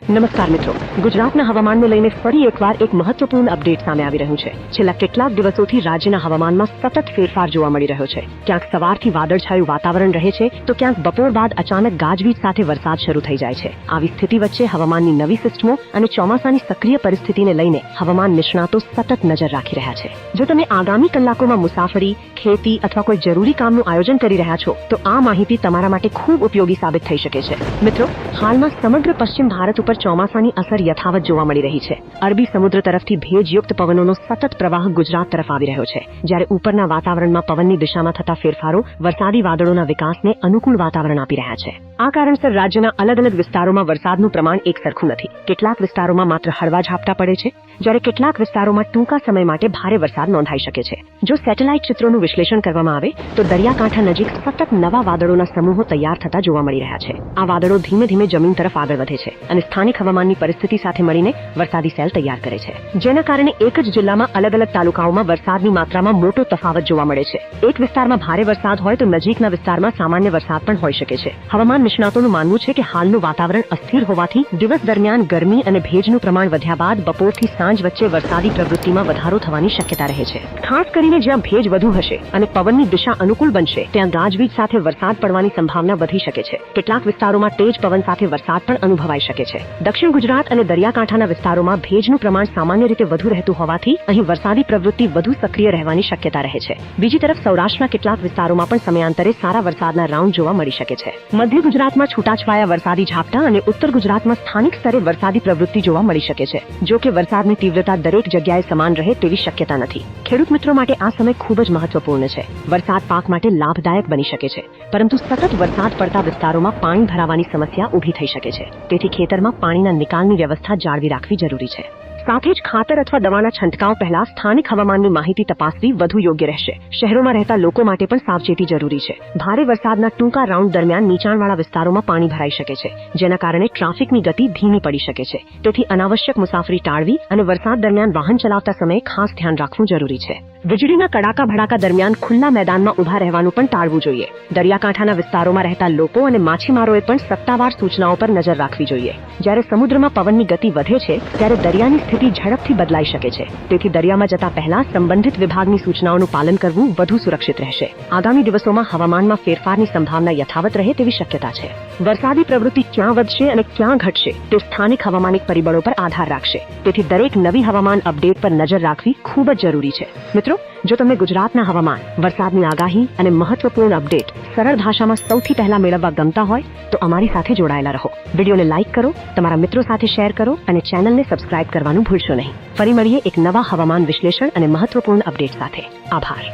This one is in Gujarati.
નમસ્કાર મિત્રો, ગુજરાતના હવામાનને લઈને ફરી એકવાર એક મહત્વપૂર્ણ અપડેટ સામે આવી રહ્યું છે. છેલ્લા કેટલાક દિવસોથી રાજ્યના હવામાનમાં સતત ફેરફાર જોવા મળી રહ્યો છે. ક્યાંક સવારથી વાદળછાયું વાતાવરણ રહે છે, તો ક્યાંક બપોર બાદ અચાનક ગાજવીજ સાથે વરસાદ શરૂ થઈ જાય છે. આવી સ્થિતિ વચ્ચે હવામાનની નવી સિસ્ટમો અને ચોમાસાની સક્રિય પરિસ્થિતિને લઈને હવામાન નિષ્ણાતો સતત નજર રાખી રહ્યા છે. જો તમે આગામી કલાકોમાં મુસાફરી, ખેતી અથવા કોઈ જરૂરી કામનું આયોજન કરી રહ્યા છો, તો આ માહિતી તમારા માટે ખૂબ ઉપયોગી સાબિત થઈ શકે છે. મિત્રો, હાલમાં સમગ્ર પશ્ચિમ ભારત ઉપર ચોમાસાની અસર યથાવત જોવા મળી રહી છે. અરબી સમુદ્ર તરફથી ભેજયુક્ત પવનોનો સતત પ્રવાહ ગુજરાત તરફ આવી રહ્યો છે, જ્યારે ઉપરના વાતાવરણમાં પવનની દિશામાં થતા ફેરફારો વરસાદી વાદળોના વિકાસને અનુકૂળ વાતાવરણ આપી રહ્યા છે. આ કારણસર રાજ્યના અલગ અલગ વિસ્તારોમાં વરસાદનું પ્રમાણ એક સરખું નથી. કેટલાક વિસ્તારોમાં માત્ર હળવા ઝાપટા પડે છે, જ્યારે કેટલાક વિસ્તારોમાં ટૂંકા સમય માટે ભારે વરસાદ નોંધાઈ શકે છે. જો સેટેલાઇટ ચિત્રોનું વિશ્લેષણ કરવામાં આવે તો દરિયાકાંઠા નજીક સતત નવા વાદળોના સમૂહો તૈયાર થતા જોવા મળી રહ્યા છે. આ વાદળો ધીમે ધીમે જમીન તરફ આગળ વધે છે અને સ્થાનિક હવામાનની પરિસ્થિતિ સાથે મળીને વરસાદી સેલ તૈયાર કરે છે, જેના કારણે એક જ જિલ્લામાં અલગ અલગ તાલુકાઓમાં વરસાદની માત્રામાં મોટો તફાવત જોવા મળે છે. એક વિસ્તારમાં ભારે વરસાદ હોય તો નજીકના વિસ્તારમાં સામાન્ય વરસાદ પણ હોઈ શકે છે. હવામાન નિષ્ણાતોનું માનવું છે કે હાલનું વાતાવરણ અસ્થિર હોવાથી દિવસ દરમિયાન ગરમી અને ભેજનું પ્રમાણ વધ્યા બાદ બપોરથી સાંજ વચ્ચે વરસાદી પ્રવૃત્તિમાં વધારો થવાની શક્યતા રહે છે. ખાસ કરીને જ્યાં ભેજ વધુ હશે અને પવનની દિશા અનુકૂળ બનશે, ત્યાં ગાજવીજ સાથે વરસાદ પડવાની સંભાવના વધી શકે છે. કેટલાક વિસ્તારોમાં તેજ પવન સાથે વરસાદ પણ અનુભવાઈ શકે છે. દક્ષિણ ગુજરાત અને દરિયાકાંઠાના વિસ્તારોમાં ભેજનું પ્રમાણ સામાન્ય રીતે વધુ રહેતું હોવાથી અહીં વરસાદી પ્રવૃત્તિ વધુ સક્રિય રહેવાની શક્યતા રહે છે. બીજી તરફ સૌરાષ્ટ્રના કેટલાક વિસ્તારોમાં પણ સમયાંતરે સારા વરસાદના રાઉન્ડ જોવા મળી શકે છે. મધ્ય ગુજરાતમાં છૂટાછવાયા વરસાદી ઝાપટા અને ઉત્તર ગુજરાતમાં સ્થાનિક સ્તરે વરસાદી પ્રવૃત્તિ જોવા મળી શકે છે. જો કે વરસાદની તીવ્રતા દરેક જગ્યાએ સમાન રહે તેવી શક્યતા નથી. ખેડૂત મિત્રો માટે આ સમય ખૂબ જ મહત્વપૂર્ણ છે. વરસાદ પાક માટે લાભદાયક બની શકે છે, પરંતુ સતત વરસાદ પડતા વિસ્તારોમાં પાણી ભરાવાની સમસ્યા ઊભી થઈ શકે છે. તેથી ખેતરમાં પાણીના નિકાલની વ્યવસ્થા જાળવી રાખવી જરૂરી છે. સાથે જ ખાતર અથવા દવાના છંટકાવ પહેલા સ્થાનિક હવામાનની માહિતી તપાસવી વધુ યોગ્ય રહેશે. શહેરોમાં રહેતા લોકો માટે પણ સાવચેતી જરૂરી છે. ભારે વરસાદના ટૂંકા રાઉન્ડ દરમિયાન નીચાણવાળા વિસ્તારોમાં પાણી ભરાઈ શકે છે, જેના કારણે ટ્રાફિકની ગતિ ધીમી પડી શકે છે. તેથી અનાવશ્યક મુસાફરી ટાળવી અને વરસાદ દરમિયાન વાહન ચલાવતા સમયે ખાસ ધ્યાન રાખવું જરૂરી છે. વીજળીના કડાકા ભડાકા દરમિયાન ખુલ્લા મેદાનમાં ઉભા રહેવાનું પણ ટાળવું જોઈએ. દરિયાકાંઠાના વિસ્તારોમાં રહેતા લોકો અને માછીમારોએ પણ સત્તાવાર સૂચનાઓ પર નજર રાખવી જોઈએ. જ્યારે સમુદ્રમાં પવનની ગતિ વધે છે, ત્યારે દરિયાની સ્થિતિ ઝડપથી બદલાઈ શકે છે. તેથી દરિયામાં જતા પહેલા સંબંધિત વિભાગની સૂચનાઓનું પાલન કરવું વધુ સુરક્ષિત રહેશે. આગામી દિવસોમાં હવામાનમાં ફેરફારની સંભાવના યથાવત રહે તેવી શક્યતા છે. વરસાદી પ્રવૃત્તિ ક્યાં વધશે અને ક્યાં ઘટશે તે સ્થાનિક હવામાનિક પરિબળો પર આધાર રાખશે. તેથી દરેક નવી હવામાન અપડેટ પર નજર રાખવી ખૂબ જ જરૂરી છે. મિત્રો, જો તમને ગુજરાતના હવામાન, વરસાદની આગાહી અને મહત્વપૂર્ણ અપડેટ સરળ ભાષામાં સૌથી પહેલા મેળવવા ગમતા હોય તો અમારી સાથે જોડાયેલા રહો. વિડીયોને લાઇક કરો, તમારા મિત્રો સાથે શેર કરો અને ચેનલને સબસ્ક્રાઇબ કરવાનું ભૂલશો નહીં. ફરી મળીએ એક નવા હવામાન વિશ્લેષણ અને મહત્વપૂર્ણ અપડેટ સાથે. આભાર.